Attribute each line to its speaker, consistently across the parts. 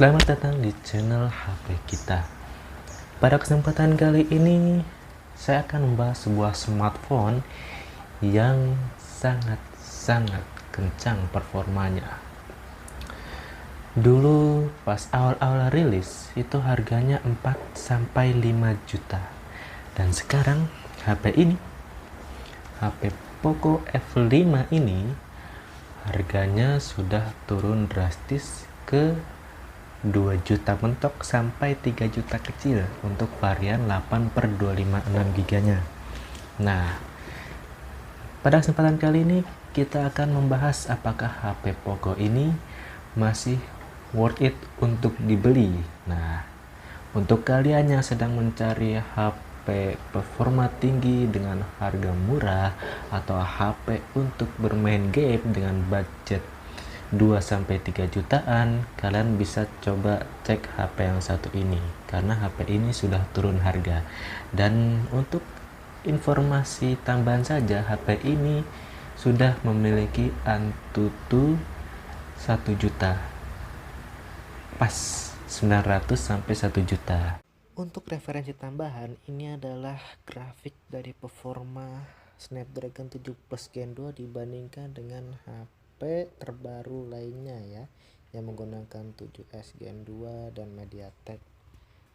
Speaker 1: Selamat datang di channel HP kita. Pada kesempatan kali ini, saya akan membahas sebuah smartphone yang sangat kencang performanya. Dulu pas awal-awal rilis itu harganya 4-5 juta. Dan sekarang HP Poco F5 ini harganya sudah turun drastis ke 2 juta mentok sampai 3 juta kecil untuk varian 8/256 giganya. Nah, pada kesempatan kali ini kita akan membahas apakah HP Poco ini masih worth it untuk dibeli. Nah, untuk kalian yang sedang mencari HP performa tinggi dengan harga murah atau HP untuk bermain game dengan budget 2-3 jutaan, kalian bisa coba cek HP yang satu ini karena HP ini sudah turun harga. Dan untuk informasi tambahan saja, HP ini sudah memiliki Antutu 1 juta, pas 900 sampai 1 juta. Untuk referensi tambahan, ini adalah grafik dari performa Snapdragon 7 Plus Gen 2 dibandingkan dengan HP terbaru lainnya ya, yang menggunakan 7S Gen 2 dan MediaTek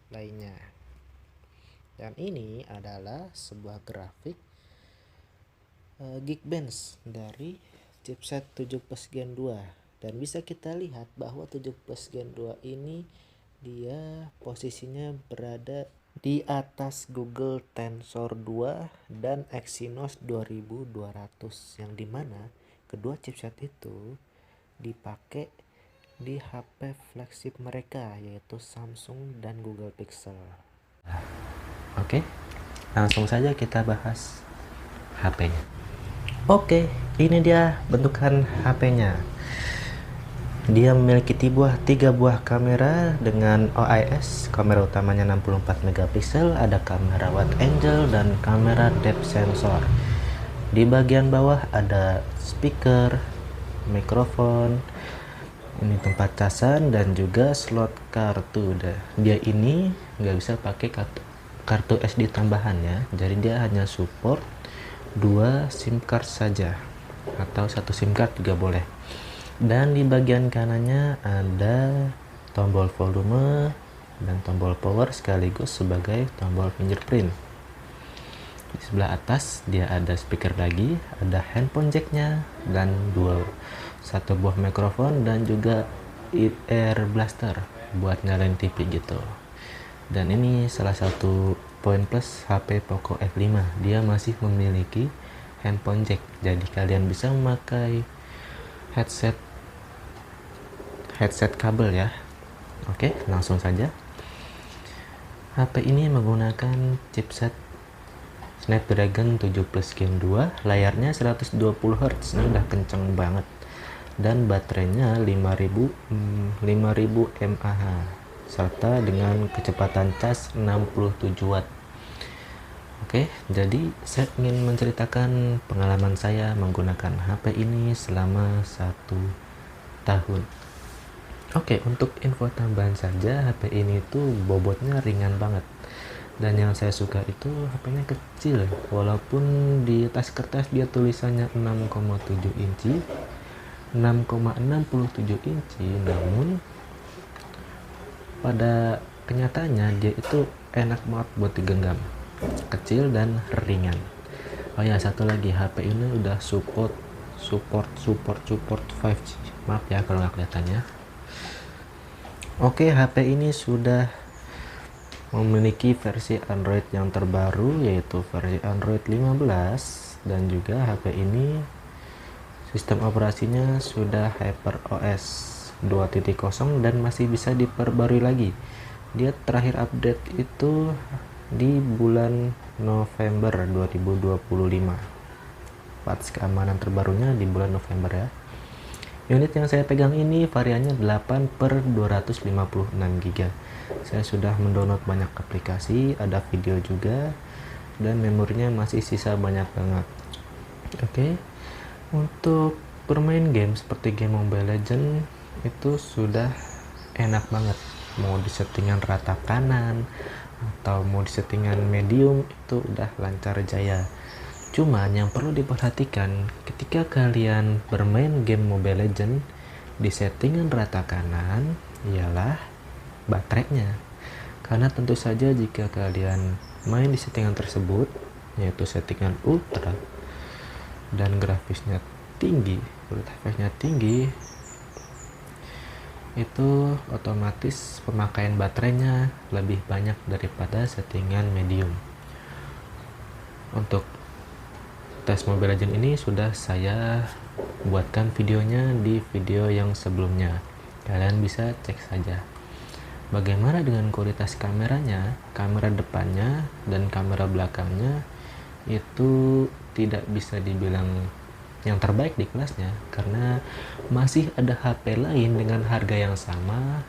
Speaker 1: lainnya. Dan ini adalah sebuah grafik Geekbench dari chipset 7 Plus Gen 2, dan bisa kita lihat bahwa 7 Plus Gen 2 ini dia posisinya berada di atas Google Tensor 2 dan Exynos 2200, yang dimana kedua chipset itu dipakai di HP flagship mereka, yaitu Samsung dan Google Pixel. Oke, langsung saja kita bahas HP-nya. Oke, ini dia bentukan HP-nya. Dia memiliki 3 buah kamera dengan OIS. Kamera utamanya 64 megapiksel, ada kamera wide angle dan kamera depth sensor. Di bagian bawah ada speaker, mikrofon, ini tempat casan dan juga slot kartu. Dia ini nggak bisa pakai kartu SD tambahan ya, jadi dia hanya support 2 SIM card saja, atau 1 SIM card juga boleh. Dan di bagian kanannya ada tombol volume dan tombol power sekaligus sebagai tombol fingerprint. Di sebelah atas dia ada speaker lagi, ada handphone jacknya, dan satu buah mikrofon dan juga air blaster buat nyalain TV gitu. Dan ini salah satu poin plus HP Poco F5, dia masih memiliki handphone jack, jadi kalian bisa memakai headset kabel ya. Oke, langsung saja. HP ini menggunakan chipset Snapdragon 7 Plus Gen 2, layarnya 120 Hz, ini udah kenceng banget, dan baterainya 5000 mAh serta dengan kecepatan cas 67 watt. Oke, jadi saya ingin menceritakan pengalaman saya menggunakan HP ini selama 1 tahun. Oke, untuk info tambahan saja, HP ini tuh bobotnya ringan banget. Dan yang saya suka itu HP-nya kecil, walaupun di tas kertas dia tulisannya 6,7 inci, 6,67 inci, namun pada kenyataannya dia itu enak banget buat digenggam, kecil dan ringan. Oh ya, satu lagi, HP ini udah support 5G. Maaf ya kalau nggak kelihatannya. Oke, HP ini sudah memiliki versi Android yang terbaru, yaitu versi Android 15, dan juga HP ini sistem operasinya sudah HyperOS 2.0 dan masih bisa diperbarui lagi. Dia terakhir update itu di bulan November 2025. Patch keamanan terbarunya di bulan November ya. Unit yang saya pegang ini variannya 8/256 GB. Saya sudah mendownload banyak aplikasi, ada video juga, dan memorinya masih sisa banyak banget. Oke, untuk bermain game seperti game Mobile Legends itu sudah enak banget, mau di settingan rata kanan atau mau di settingan medium itu udah lancar jaya. Cuman yang perlu diperhatikan ketika kalian bermain game Mobile Legends di settingan rata kanan ialah baterainya. Karena tentu saja jika kalian main di settingan tersebut, yaitu settingan ultra dan grafisnya tinggi, FPS-nya tinggi, itu otomatis pemakaian baterainya lebih banyak daripada settingan medium. Untuk tes Mobile Legends ini sudah saya buatkan videonya di video yang sebelumnya, kalian bisa cek saja. Bagaimana dengan kualitas kameranya? Kamera depannya dan kamera belakangnya itu tidak bisa dibilang yang terbaik di kelasnya, karena masih ada HP lain dengan harga yang sama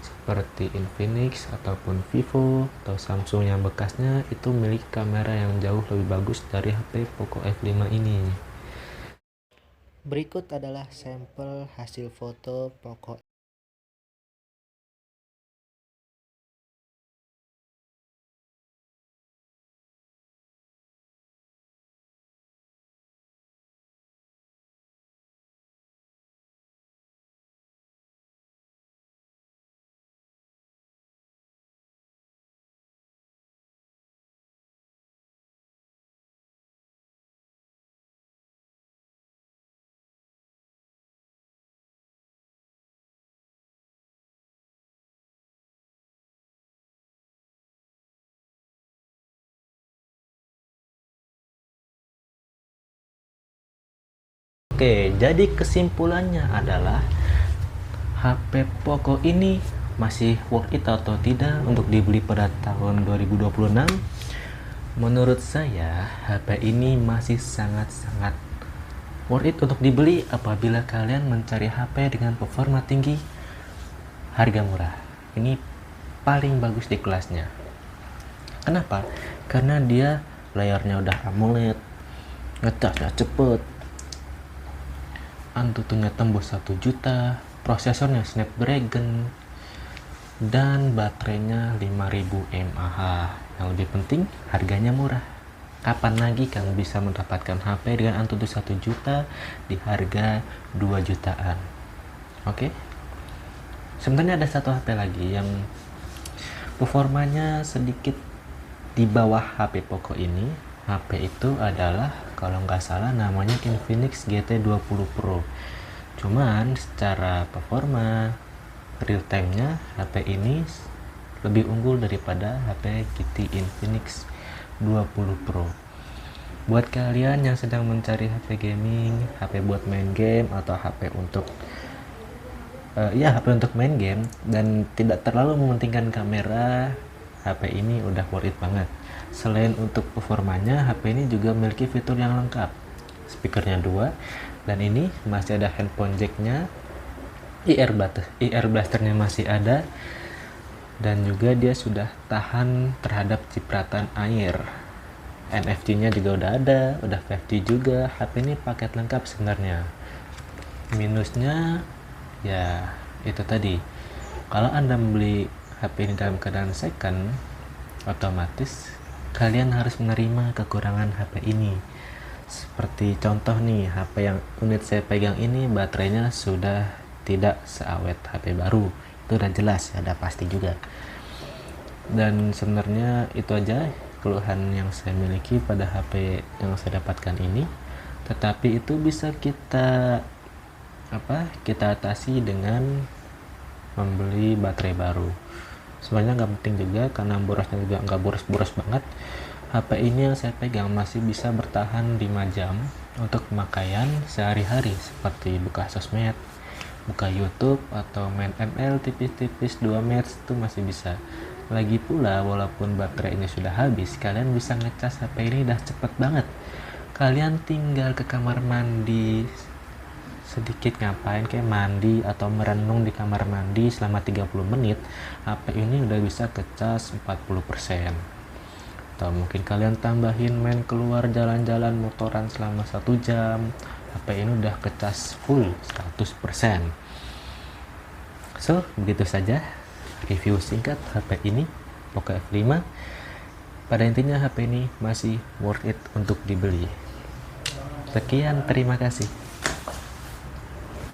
Speaker 1: seperti Infinix ataupun Vivo atau Samsung yang bekasnya itu memiliki kamera yang jauh lebih bagus dari HP Poco F5 ini. Berikut adalah sampel hasil foto Poco. Oke, jadi kesimpulannya adalah HP Poco ini masih worth it atau tidak untuk dibeli pada tahun 2026? Menurut saya, HP ini masih sangat-sangat worth it untuk dibeli apabila kalian mencari HP dengan performa tinggi, harga murah. Ini paling bagus di kelasnya. Kenapa? Karena dia layarnya udah AMOLED, ngecasnya cepet, Antutunya tembus 1 juta, prosesornya Snapdragon, dan baterainya 5000 mAh. Yang lebih penting, harganya murah. Kapan lagi kamu bisa mendapatkan HP dengan Antutu 1 juta di harga 2 jutaan? Oke. Sebenarnya ada satu HP lagi yang performanya sedikit di bawah HP Poco ini. HP itu adalah, kalau nggak salah namanya Infinix GT20 Pro. Cuman secara performa real time-nya HP ini lebih unggul daripada HP GT Infinix 20 Pro. Buat kalian yang sedang mencari HP gaming, HP buat main game atau HP untuk HP untuk main game dan tidak terlalu mementingkan kamera, HP ini udah worth it banget. Selain untuk performanya, HP ini juga memiliki fitur yang lengkap. Speakernya 2, dan ini masih ada handphone jacknya, IR blasternya masih ada, dan juga dia sudah tahan terhadap cipratan air. NFC-nya juga udah ada, udah 5G juga. HP ini paket lengkap sebenarnya. Minusnya ya itu tadi, kalau Anda membeli HP ini dalam keadaan second, otomatis kalian harus menerima kekurangan HP ini. Seperti contoh nih, HP yang unit saya pegang ini baterainya sudah tidak seawet HP baru. Itu udah jelas, ada pasti juga. Dan sebenarnya itu aja keluhan yang saya miliki pada HP yang saya dapatkan ini. Tetapi itu bisa kita atasi dengan membeli baterai baru. Sebenarnya nggak penting juga karena borosnya juga nggak boros-boros banget. HP ini yang saya pegang masih bisa bertahan 5 jam untuk pemakaian sehari-hari, seperti buka sosmed, buka YouTube, atau main ML tipis-tipis 2 Mbps itu masih bisa. Lagi pula walaupun baterai ini sudah habis, kalian bisa ngecas HP ini udah cepet banget. Kalian tinggal ke kamar mandi sedikit, ngapain kayak mandi atau merenung di kamar mandi selama 30 menit, HP ini udah bisa kecas 40%. Atau mungkin kalian tambahin main keluar jalan-jalan motoran selama 1 jam, HP ini udah kecas full 100%. So, begitu saja review singkat HP ini, Poco F5. Pada intinya HP ini masih worth it untuk dibeli. Sekian, terima kasih.